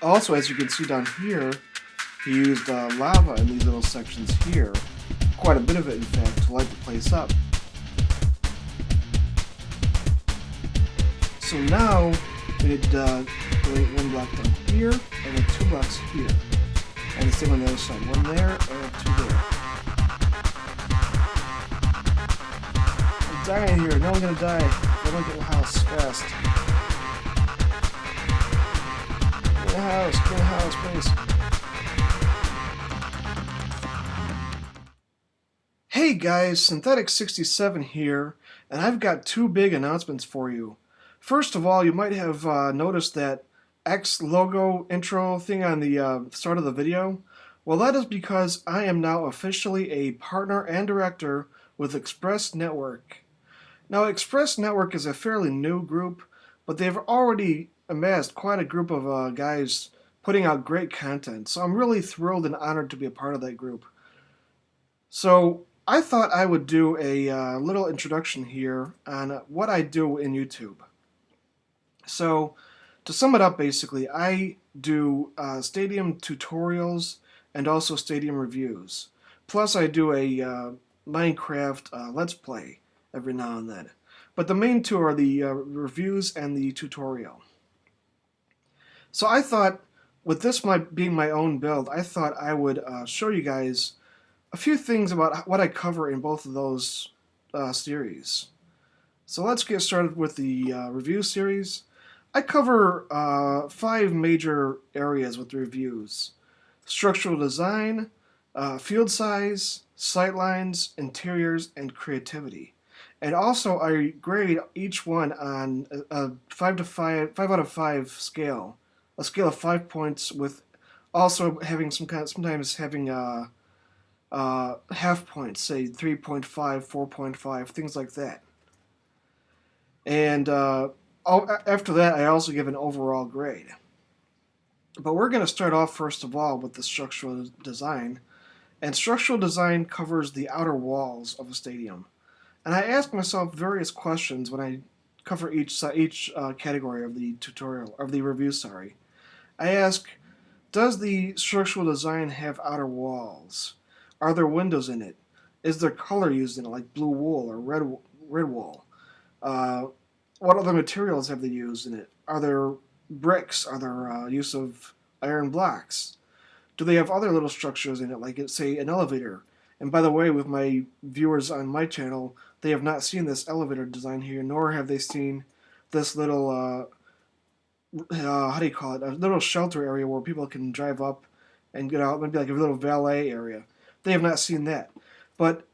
Also, as you can see down here, he used lava in these little sections here. Quite a bit of it, in fact, to light the place up. So now we need delete one block down here and then 2 blocks here. And the same on the other side. One there and 2 there. I'm dying here. No, I'm gonna die. I don't get in the house fast. Get in the house, please. Hey guys, Synthetic67 here, and I've got 2 big announcements for you. First of all, you might have noticed that X logo intro thing on the start of the video. Well, that is because I am now officially a partner and director with Xpress Network. Now, Xpress Network is a fairly new group, but they've already amassed quite a group of guys putting out great content, so I'm really thrilled and honored to be a part of that group. So, I thought I would do a little introduction here on what I do in YouTube. So, to sum it up, basically, I do stadium tutorials and also stadium reviews. Plus, I do a Minecraft Let's Play every now and then. But the main two are the reviews and the tutorial. So I thought, with this being my own build, I thought I would show you guys a few things about what I cover in both of those series. So let's get started with the review series. I cover 5 major areas with the reviews: structural design, field size, sightlines, interiors, and creativity. And also I grade each one on a 5 out of 5 scale, a scale of 5 points, with also having sometimes having half points, say 3.5, 4.5, things like that. And after that, I also give an overall grade. But we're going to start off first of all with the structural design. And structural design covers the outer walls of a stadium. And I ask myself various questions when I cover each category of the tutorial, of the review, sorry. I ask, does the structural design have outer walls? Are there windows in it? Is there color used in it, like blue wool or red wool? What other materials have they used in it? Are there bricks? Are there use of iron blocks? Do they have other little structures in it, like, say, an elevator? And by the way, with my viewers on my channel, they have not seen this elevator design here, nor have they seen this little, how do you call it, a little shelter area where people can drive up and get out, maybe like a little valet area. They have not seen that. But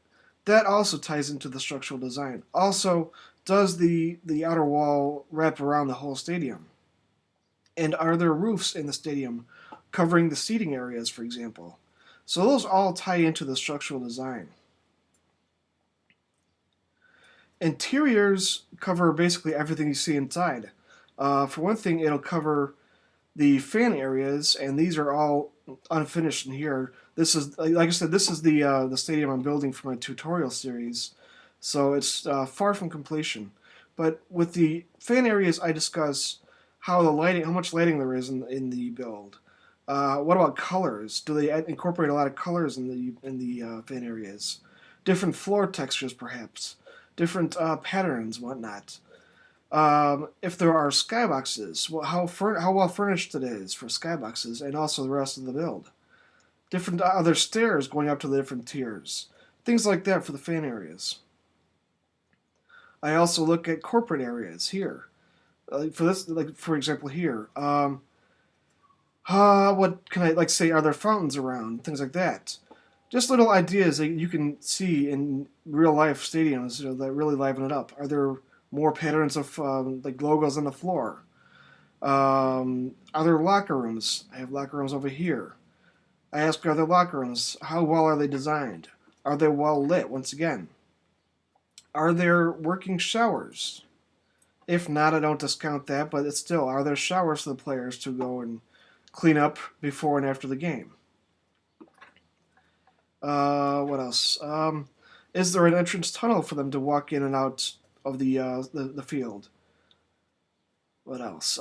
that also ties into the structural design. Also, does the outer wall wrap around the whole stadium? And are there roofs in the stadium covering the seating areas, for example? So those all tie into the structural design. Interiors cover basically everything you see inside. For one thing, it'll cover the fan areas, and these are all unfinished in here. This is, like I said, this is the stadium I'm building for my tutorial series, so it's far from completion. But with the fan areas, I discuss how much lighting there is in the build. What about colors? Do they incorporate a lot of colors in the fan areas? Different floor textures, perhaps. Different patterns, whatnot. If there are skyboxes, how well furnished it is for skyboxes, and also the rest of the build. Different other stairs going up to the different tiers. Things like that for the fan areas. I also look at corporate areas here. For example, here. What can I say? Are there fountains around? Things like that. Just little ideas that you can see in real life stadiums, that really liven it up. Are there more patterns of like logos on the floor? Are there locker rooms? I have locker rooms over here. I ask, are there locker rooms? How well are they designed? Are they well lit? Once again, are there working showers? If not, I don't discount that, but it's still, are there showers for the players to go and clean up before and after the game? What else? Is there an entrance tunnel for them to walk in and out of the field? What else?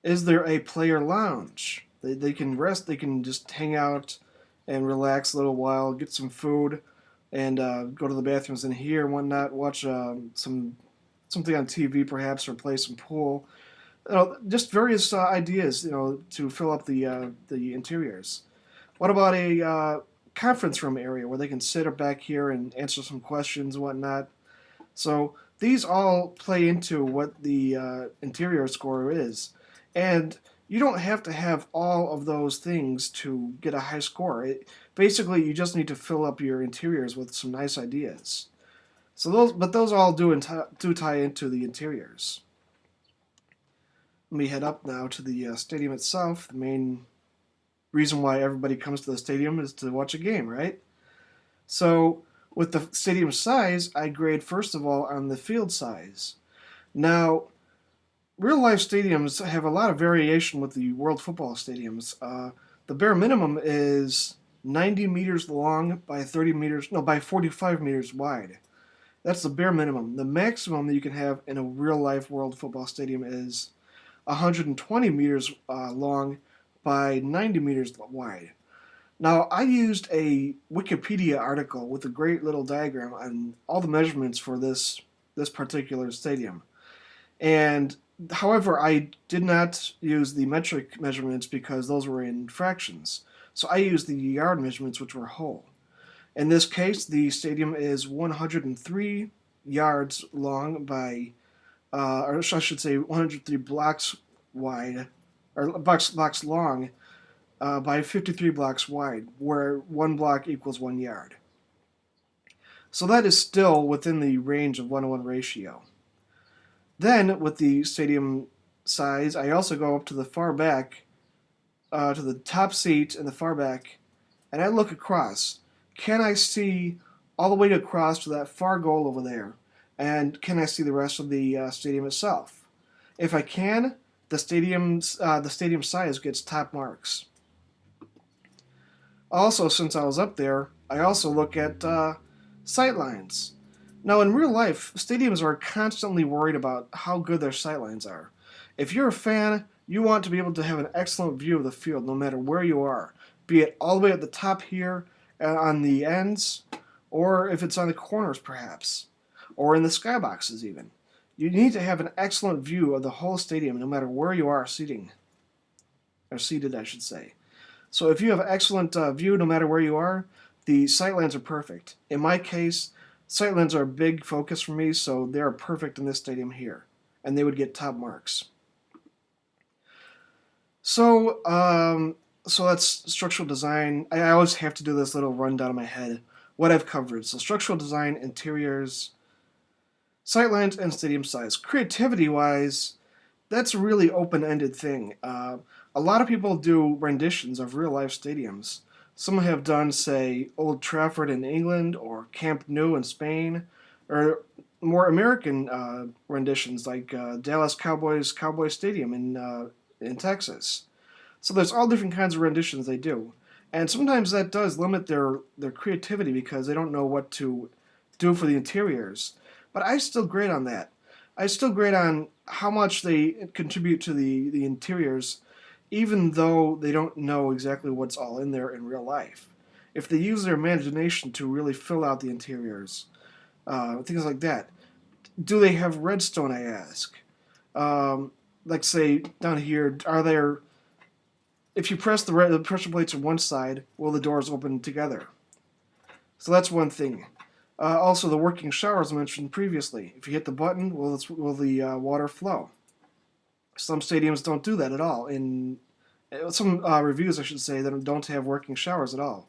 Is there a player lounge? They can rest, they can just hang out and relax a little while, get some food, and go to the bathrooms in here and whatnot, watch something on TV perhaps, or play some pool. Just various ideas, to fill up the interiors. What about a conference room area where they can sit up back here and answer some questions and whatnot? So these all play into what the interior score is. And you don't have to have all of those things to get a high score. Basically, you just need to fill up your interiors with some nice ideas. But those all do tie into the interiors. Let me head up now to the stadium itself. The main reason why everybody comes to the stadium is to watch a game, right? So with the stadium size, I grade first of all on the field size. Now, real life stadiums have a lot of variation with the World Football stadiums. The bare minimum is 90 meters long by 30 meters, no, by 45 meters wide. That's the bare minimum. The maximum that you can have in a real life World Football stadium is 120 meters long by 90 meters wide. Now, I used a Wikipedia article with a great little diagram on all the measurements for this particular stadium. And however, I did not use the metric measurements because those were in fractions. So I used the yard measurements, which were whole. In this case, the stadium is 103 yards long by, or I should say 103 blocks wide, or blocks long by 53 blocks wide, where one block equals 1 yard. So that is still within the range of 1-to-1 ratio. Then, with the stadium size, I also go up to the far back, to the top seat in the far back, and I look across. Can I see all the way across to that far goal over there? And can I see the rest of the stadium itself? If I can, the stadium size gets top marks. Also, since I was up there, I also look at sightlines. Now, in real life, stadiums are constantly worried about how good their sightlines are. If you're a fan, you want to be able to have an excellent view of the field no matter where you are, be it all the way at the top here, on the ends, or if it's on the corners perhaps, or in the skyboxes even. You need to have an excellent view of the whole stadium no matter where you are seated, I should say. So if you have an excellent view no matter where you are, the sightlines are perfect. In my case, sightlines are a big focus for me, so they're perfect in this stadium here, and they would get top marks. So, so that's structural design. I always have to do this little rundown in my head, what I've covered. So structural design, interiors, sightlines, and stadium size. Creativity-wise, that's a really open-ended thing. A lot of people do renditions of real-life stadiums. Some have done, say, Old Trafford in England or Camp Nou in Spain, or more American renditions like Dallas Cowboys Stadium in Texas. So there's all different kinds of renditions they do, and sometimes that does limit their creativity because they don't know what to do for the interiors. But I still grade on that. I still grade on how much they contribute to the interiors, even though they don't know exactly what's all in there in real life. If they use their imagination to really fill out the interiors, things like that. Do they have redstone, I ask? Like, say, down here, are there... If you press the pressure plates on one side, will the doors open together? So that's one thing. Also, the working showers I mentioned previously. If you hit the button, will the water flow? Some stadiums don't do that at all. In some reviews, I should say, that don't have working showers at all.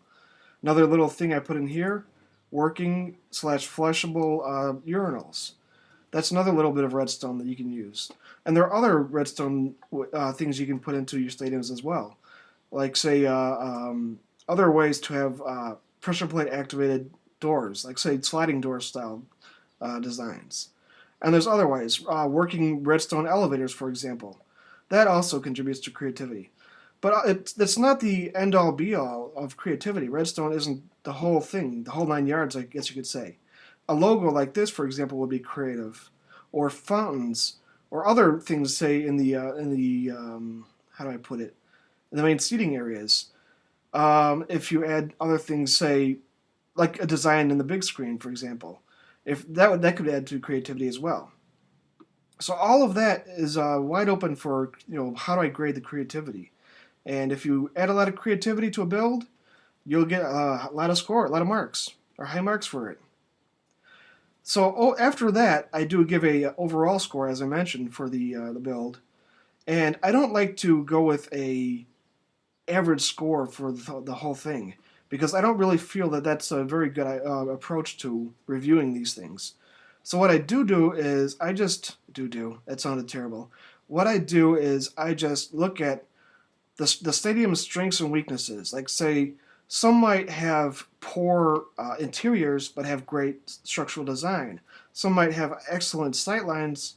Another little thing I put in here, working/flushable urinals. That's another little bit of redstone that you can use. And there are other redstone things you can put into your stadiums as well. Like, say, other ways to have pressure plate activated doors, like, say, sliding door style designs. And there's other ways, working redstone elevators, for example. That also contributes to creativity. But that's not the end-all, be-all of creativity. Redstone isn't the whole thing, the whole 9 yards, I guess you could say. A logo like this, for example, would be creative. Or fountains, or other things, say in the how do I put it, in the main seating areas. If you add other things, say like a design in the big screen, for example, if that could add to creativity as well. So all of that is wide open for, how do I grade the creativity? And if you add a lot of creativity to a build, you'll get a lot a lot of marks, or high marks for it. So after that, I do give a overall score, as I mentioned, for the build, and I don't like to go with a average score for the whole thing, because I don't really feel that that's a very good approach to reviewing these things. So what I do is I just do that sounded terrible. What I do is I just look at the stadium's strengths and weaknesses. Like, say, some might have poor interiors but have great structural design. Some might have excellent sightlines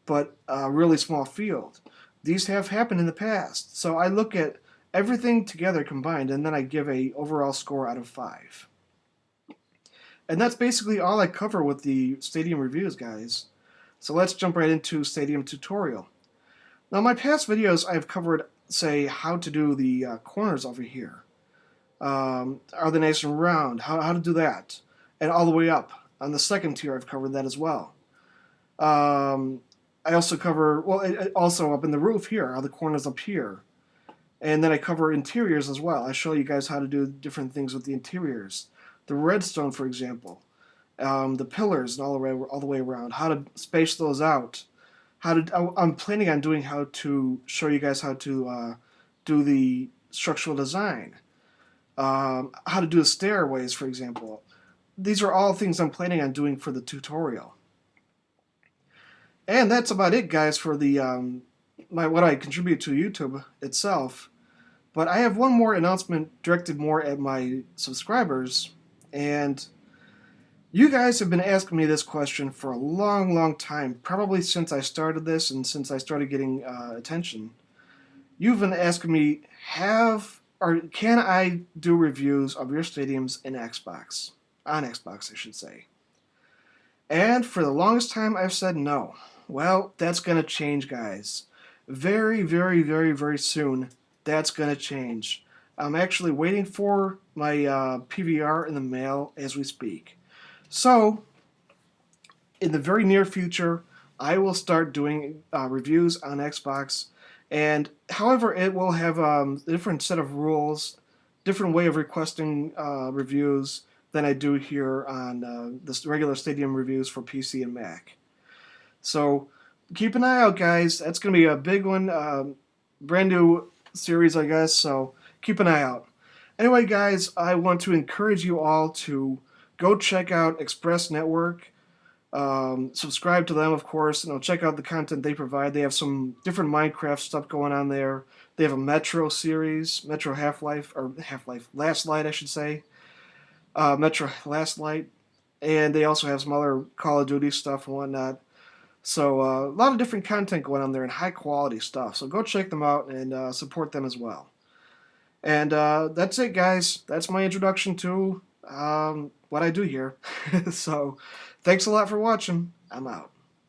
but a really small field. These have happened in the past. So I look at everything together combined, and then I give a overall score out of 5. And that's basically all I cover with the stadium reviews, guys. So let's jump right into stadium tutorial. Now, in my past videos, I've covered, say, how to do the corners over here. Are they nice and round? How to do that? And all the way up. On the second tier, I've covered that as well. I also cover, also up in the roof here, are the corners up here. And then I cover interiors as well. I show you guys how to do different things with the interiors. The redstone, for example. The pillars and all the way around. How to space those out. I'm planning on doing how to show you guys how to do the structural design. How to do the stairways, for example. These are all things I'm planning on doing for the tutorial. And that's about it, guys, for the what I contribute to YouTube itself. But I have one more announcement directed more at my subscribers, and you guys have been asking me this question for a long time, probably since I started this and since I started getting attention. You've been asking me, can I do reviews of your stadiums in Xbox? On Xbox, I should say. And for the longest time, I've said no. Well, that's going to change, guys. Very soon, that's going to change. I'm actually waiting for my PVR in the mail as we speak. So, in the very near future, I will start doing reviews on Xbox. And however, it will have a different set of rules, different way of requesting reviews than I do here on the regular Stadium reviews for PC and Mac. So keep an eye out, guys. That's going to be a big one, brand new series, I guess. So keep an eye out. Anyway, guys, I want to encourage you all to go check out Xpress Network. Subscribe to them, of course. Check out the content they provide. They have some different Minecraft stuff going on there. They have a Metro series, Metro Last Light, I should say. Metro Last Light. And they also have some other Call of Duty stuff and whatnot. So a lot of different content going on there and high quality stuff. So go check them out and support them as well. And that's it, guys. That's my introduction to what I do here. So thanks a lot for watching. I'm out.